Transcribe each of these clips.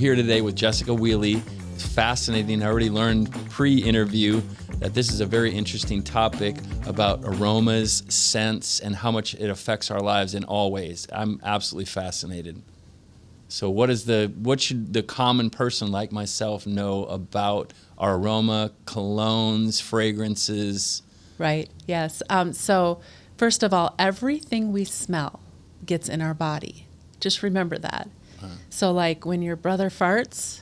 here today with Jessica Wiehle. It's fascinating. I already learned pre-interview that this is a very interesting topic about aromas, scents, and how much it affects our lives in all ways. I'm absolutely fascinated. So what should the common person like myself know about our aroma, colognes, fragrances? Right, yes. So first of all, everything we smell gets in our body. Just remember that. So like when your brother farts,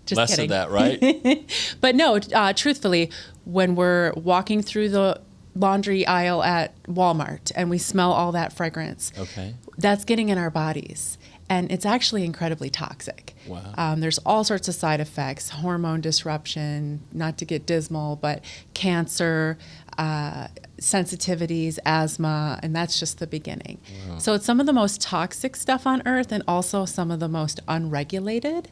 just less kidding. of that, right? But no, truthfully, when we're walking through the laundry aisle at Walmart and we smell all that fragrance, that's getting in our bodies. And it's actually incredibly toxic. Wow. There's all sorts of side effects, hormone disruption, not to get dismal, but cancer, sensitivities, asthma, and that's just the beginning. Wow. So it's some of the most toxic stuff on earth and also some of the most unregulated.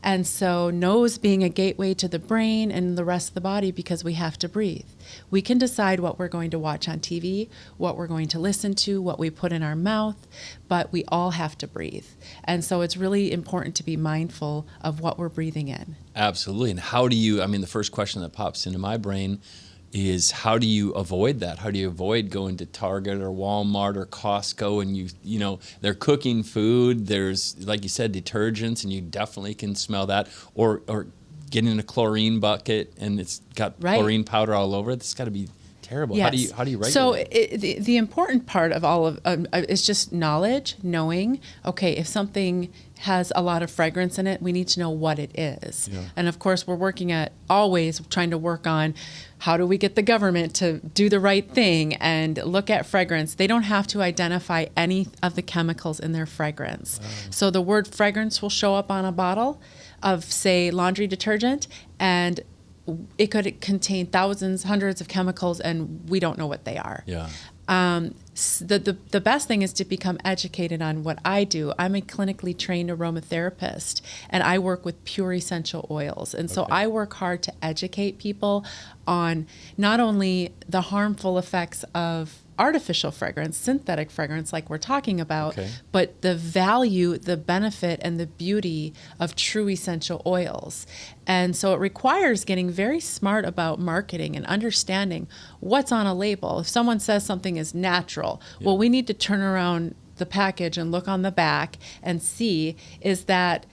And so nose being a gateway to the brain and the rest of the body because we have to breathe. We can decide what we're going to watch on TV, what we're going to listen to, what we put in our mouth, but we all have to breathe. And so it's really important to be mindful of what we're breathing in. Absolutely. And how do you, the first question that pops into my brain is how do you avoid that? How do you avoid going to Target or Walmart or Costco and you know, they're cooking food, there's, like you said, detergents, and you definitely can smell that, or getting in a chlorine bucket and it's got chlorine powder all over it. It's got to be terrible. Yes. How do you regulate? So the important part of all of is just knowledge, knowing, okay, if something has a lot of fragrance in it, we need to know what it is. Yeah. And of course, we're always trying to work on how do we get the government to do the right thing and look at fragrance. They don't have to identify any of the chemicals in their fragrance. So the word fragrance will show up on a bottle of, say, laundry detergent, and it could contain thousands, hundreds of chemicals, and we don't know what they are. Yeah. The best thing is to become educated on what I do. I'm a clinically trained aromatherapist, and I work with pure essential oils. And so I work hard to educate people on not only the harmful effects of artificial fragrance, synthetic fragrance like we're talking about, but the value, the benefit, and the beauty of true essential oils. And so it requires getting very smart about marketing and understanding what's on a label. If someone says something is natural, well, we need to turn around the package and look on the back and see, is that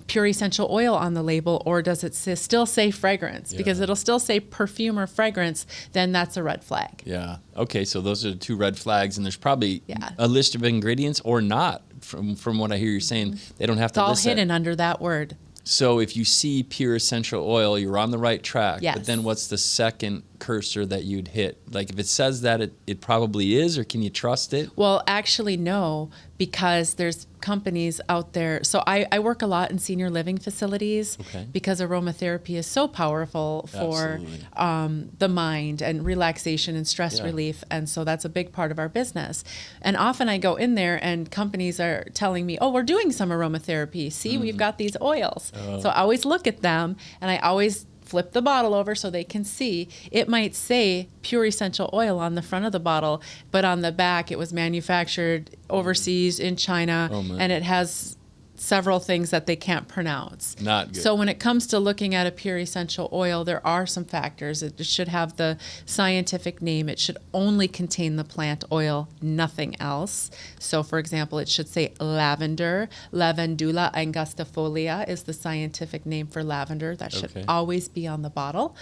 pure essential oil on the label, or does it still say fragrance? Because it'll still say perfume or fragrance, then that's a red flag. Yeah. Okay, so those are the two red flags, and there's probably a list of ingredients or not. From what I hear you saying, they don't have to list It's all hidden under that word. So if you see pure essential oil, you're on the right track. Yes. But then what's the second cursor that you'd hit? Like if it says that, it probably is, or can you trust it? Well, actually, no, because there's companies out there. So I work a lot in senior living facilities because aromatherapy is so powerful for the mind and relaxation and stress relief. And so that's a big part of our business. And often I go in there and companies are telling me, oh, we're doing some aromatherapy. See, we've got these oils. So I always look at them and I always flip the bottle over so they can see. It might say pure essential oil on the front of the bottle, but on the back it was manufactured overseas in China, and it has several things that they can't pronounce. Not good. So when it comes to looking at a pure essential oil, there are some factors. It should have the scientific name. It should only contain the plant oil, nothing else. So for example, it should say lavender. Lavandula angustifolia is the scientific name for lavender. That should always be on the bottle.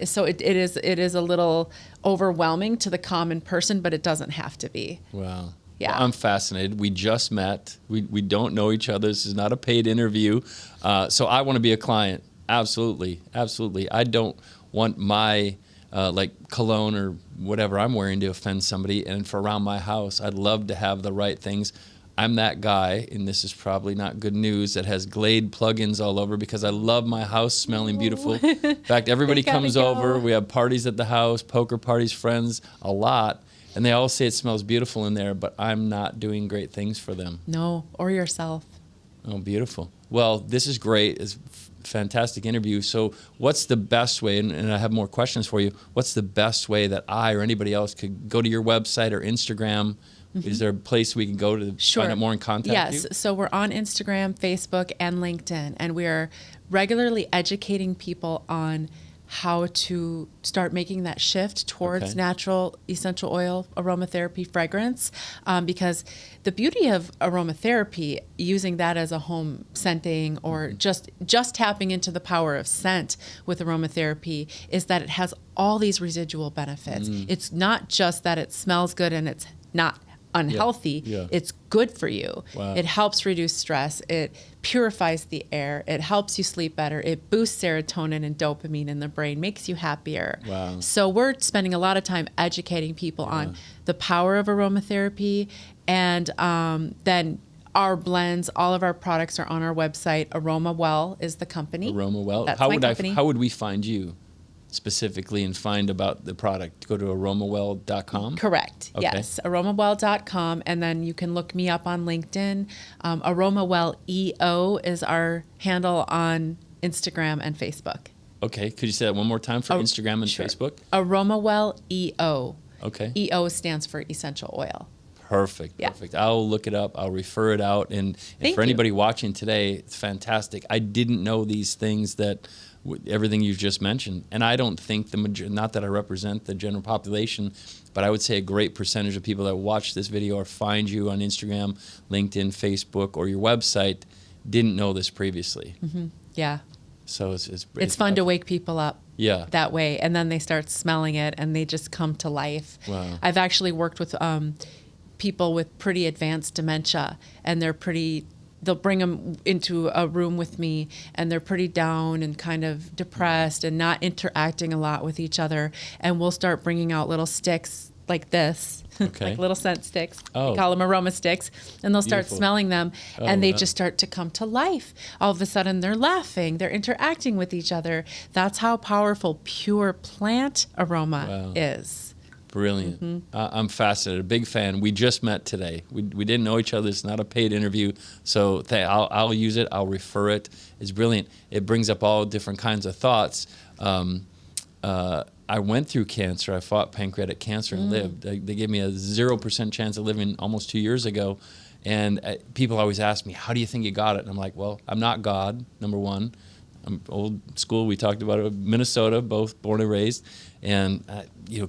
So it is a little overwhelming to the common person, but it doesn't have to be. Wow. Yeah. Well, I'm fascinated. We just met. We don't know each other. This is not a paid interview. So I want to be a client. Absolutely. Absolutely. I don't want my cologne or whatever I'm wearing to offend somebody. And for around my house, I'd love to have the right things. I'm that guy, and this is probably not good news, that has Glade plugins all over because I love my house smelling beautiful. In fact, everybody comes over. We have parties at the house, poker parties, friends, a lot. And they all say it smells beautiful in there, but I'm not doing great things for them. No, or yourself. Oh, beautiful. Well, this is great. It's a fantastic interview. So what's the best way, and I have more questions for you, what's the best way that I or anybody else could go to your website or Instagram? Is there a place we can go to Sure. find out more and contact you? Yes. So we're on Instagram, Facebook, and LinkedIn, and we are regularly educating people on how to start making that shift towards Okay. natural essential oil aromatherapy fragrance, because the beauty of aromatherapy, using that as a home scenting or just tapping into the power of scent with aromatherapy, is that it has all these residual benefits. It's not just that it smells good and it's not unhealthy. Yeah. It's good for you. Wow. It helps reduce stress. It purifies the air. It helps you sleep better. It boosts serotonin and dopamine in the brain, makes you happier. Wow. So we're spending a lot of time educating people on the power of aromatherapy, and then our blends, all of our products are on our website. Aroma Well is the company. Aroma Well. That's How my would company. how would we find you specifically and find about the product? Go to aromawell.com? Correct. Okay. Yes. Aromawell.com. And then you can look me up on LinkedIn. Aromawell EO is our handle on Instagram and Facebook. Okay. Could you say that one more time for Instagram and sure. Facebook? Aromawell EO. Okay. EO stands for essential oil. Perfect. Yeah. Perfect. I'll look it up. I'll refer it out. And Thank for you. anybody watching today, it's fantastic. I didn't know these things that everything you've just mentioned. And I don't think not that I represent the general population, but I would say a great percentage of people that watch this video or find you on Instagram, LinkedIn, Facebook, or your website didn't know this previously. Yeah. So It's fun to wake people up. Yeah. That way, and then they start smelling it and they just come to life. Wow. I've actually worked with people with pretty advanced dementia, and they'll bring them into a room with me, and they're pretty down and kind of depressed and not interacting a lot with each other, and we'll start bringing out little sticks like this, Okay. like little scent sticks. Oh. We call them aroma sticks, and they'll start Beautiful. smelling them, Oh, and they wow. just start to come to life. All of a sudden, they're laughing, they're interacting with each other. That's how powerful pure plant aroma Wow. is. Brilliant. I'm fascinated. A big fan. We just met today. We didn't know each other. It's not a paid interview. So I'll use it. I'll refer it. It's brilliant. It brings up all different kinds of thoughts. I went through cancer. I fought pancreatic cancer and lived. They gave me a 0% chance of living almost 2 years ago. And people always ask me, how do you think you got it? And I'm like, well, I'm not God, number one. I'm old school. We talked about it. Minnesota, both born and raised. And,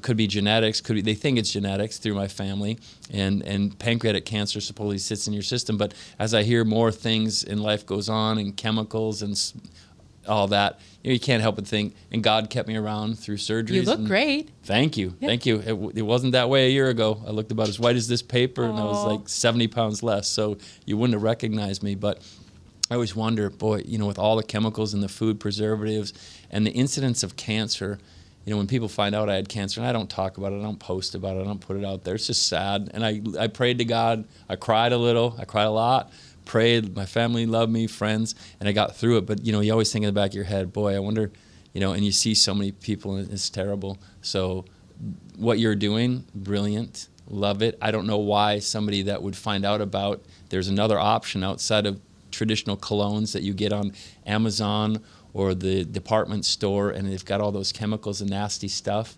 could be genetics. They think it's genetics through my family. And pancreatic cancer supposedly sits in your system. But as I hear more things in life goes on and chemicals and all that, you can't help but think, and God kept me around through surgeries. You look great. Thank you. Yeah. Thank you. It wasn't that way a year ago. I looked about as white as this paper, and I was Aw. like 70 pounds less. So you wouldn't have recognized me. But I always wonder, boy, with all the chemicals in the food, preservatives, and the incidence of cancer, when people find out I had cancer, and I don't talk about it, I don't post about it, I don't put it out there. It's just sad. And I prayed to God. I cried a little. I cried a lot. Prayed. My family loved me, friends, and I got through it. But, you always think in the back of your head, boy, I wonder, and you see so many people, and it's terrible. So what you're doing, brilliant. Love it. I don't know why somebody that would find out about there's another option outside of traditional colognes that you get on Amazon or the department store, and they've got all those chemicals and nasty stuff.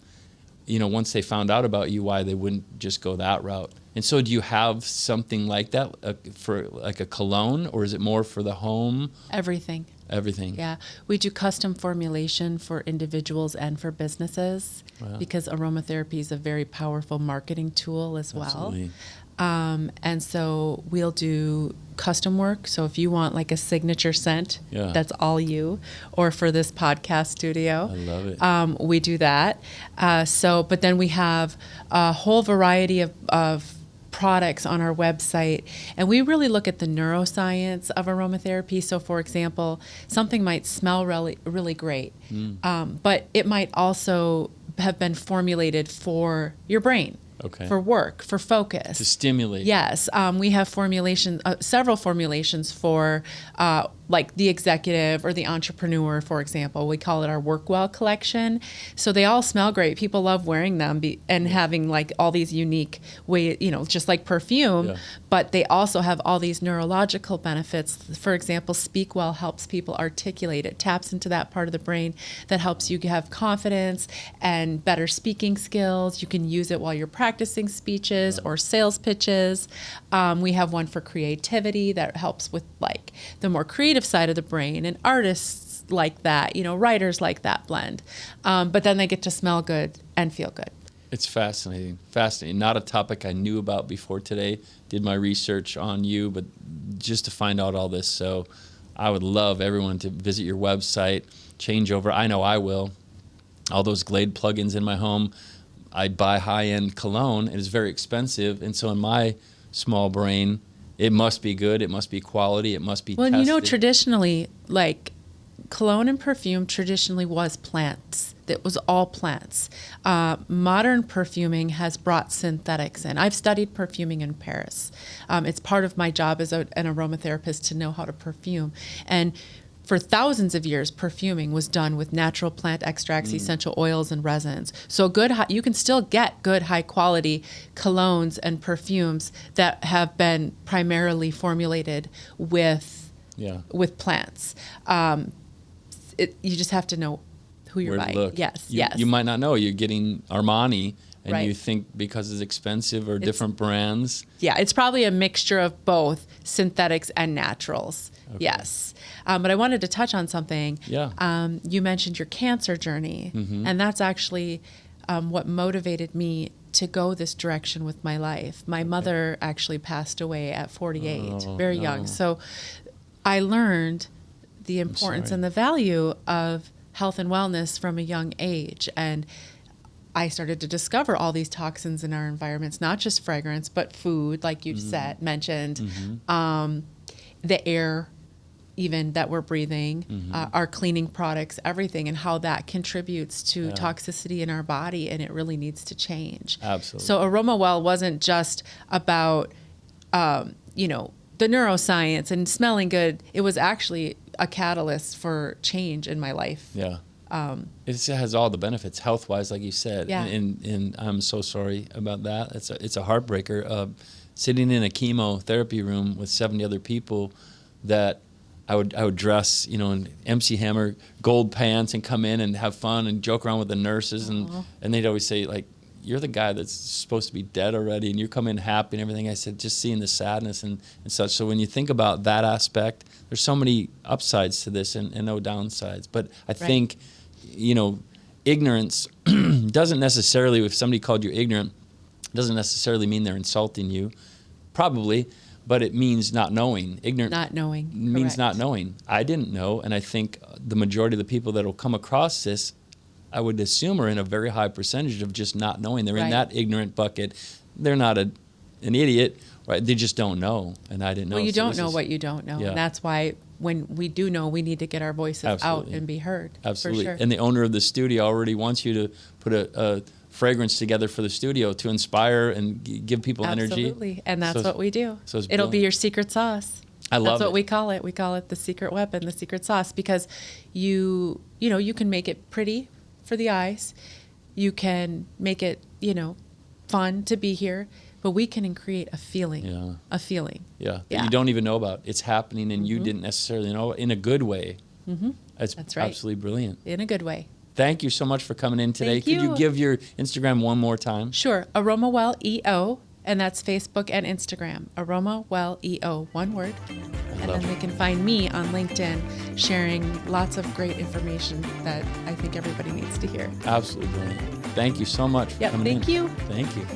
Once they found out about you, why they wouldn't just go that route. And so do you have something like that for like a cologne, or is it more for the home? Everything. Everything. Yeah. We do custom formulation for individuals and for businesses. Wow. Because aromatherapy is a very powerful marketing tool as well. Absolutely. And so we'll do custom work. So if you want like a signature scent, Yeah. that's all you, or for this podcast studio, I love it. we do that. But then we have a whole variety of products on our website, and we really look at the neuroscience of aromatherapy. So for example, something might smell really, really great, but it might also have been formulated for your brain. Okay. For work, for focus. To stimulate. Yes, we have several formulations for like the executive or the entrepreneur, for example. We call it our Work Well collection. So they all smell great. People love wearing them and having like all these unique way, just like perfume, but they also have all these neurological benefits. For example, Speak Well helps people articulate. It taps into that part of the brain that helps you have confidence and better speaking skills. You can use it while you're practicing speeches or sales pitches. We have one for creativity that helps with like the more creative side of the brain, and artists like that, writers like that blend. But then they get to smell good and feel good. It's fascinating. Not a topic I knew about before today. Did my research on you, but just to find out all this. So I would love everyone to visit your website, change over. I know I will. All those Glade plugins in my home. I buy high-end cologne. It is very expensive. And so in my small brain, it must be good. It must be quality. It must be tested. Traditionally, like cologne and perfume traditionally was plants. It was all plants. Modern perfuming has brought synthetics in. I've studied perfuming in Paris. It's part of my job as an aromatherapist to know how to perfume. And for thousands of years, perfuming was done with natural plant extracts, essential oils, and resins. So you can still get good, high-quality colognes and perfumes that have been primarily formulated with plants. You just have to know who you're buying. Look. Yes. You might not know. You're getting Armani, and you Right. think because it's expensive or different brands. Yeah, it's probably a mixture of both synthetics and naturals. Okay. Yes. But I wanted to touch on something. Yeah. You mentioned your cancer journey, and that's actually what motivated me to go this direction with my life. My mother actually passed away at 48, very young. So I learned the importance and the value of health and wellness from a young age. And I started to discover all these toxins in our environments, not just fragrance, but food, like you mentioned, the air even that we're breathing, our cleaning products, everything, and how that contributes to toxicity in our body, and it really needs to change. Absolutely. So Aroma Well wasn't just about, the neuroscience and smelling good. It was actually a catalyst for change in my life. Yeah. It has all the benefits health-wise, like you said. Yeah. And I'm so sorry about that. It's a heartbreaker. Sitting in a chemotherapy room with 70 other people that I would dress, in MC Hammer gold pants and come in and have fun and joke around with the nurses. And they'd always say, like, you're the guy that's supposed to be dead already and you come in happy and everything. I said, just seeing the sadness and such. So when you think about that aspect, there's so many upsides to this and no downsides. But I think, ignorance doesn't necessarily, if somebody called you ignorant, doesn't necessarily mean they're insulting you. Probably, but it means not knowing. Ignorant Not knowing. means Correct. not knowing. I didn't know, and I think the majority of the people that will come across this, I would assume, are in a very high percentage of just not knowing. They're in that ignorant bucket. They're not an idiot, right? They just don't know, and I didn't know. Well, you don't know what you don't know, Yeah. and that's why when we do know, we need to get our voices Absolutely. out and be heard. Absolutely. For sure. And the owner of the studio already wants you to put a fragrance together for the studio to inspire and give people energy. Absolutely, and that's what we do. So it's It'll be brilliant. your secret sauce. I love That's what it. we call it. We call it the secret weapon, the secret sauce, because you can make it pretty for the eyes. You can make it, fun to be here, but we can create a feeling. Yeah. A feeling. Yeah, that you don't even know about. It's happening, and you didn't necessarily know in a good way. Mm-hmm. That's right. Absolutely brilliant. In a good way. Thank you so much for coming in today. Thank Could you you. give your Instagram one more time? Sure. Aroma Well EO, and that's Facebook and Instagram. Aroma Well EO, one word. And then they can find me on LinkedIn sharing lots of great information that I think everybody needs to hear. Absolutely brilliant. Thank you so much for Yep, coming in. thank you. Thank you.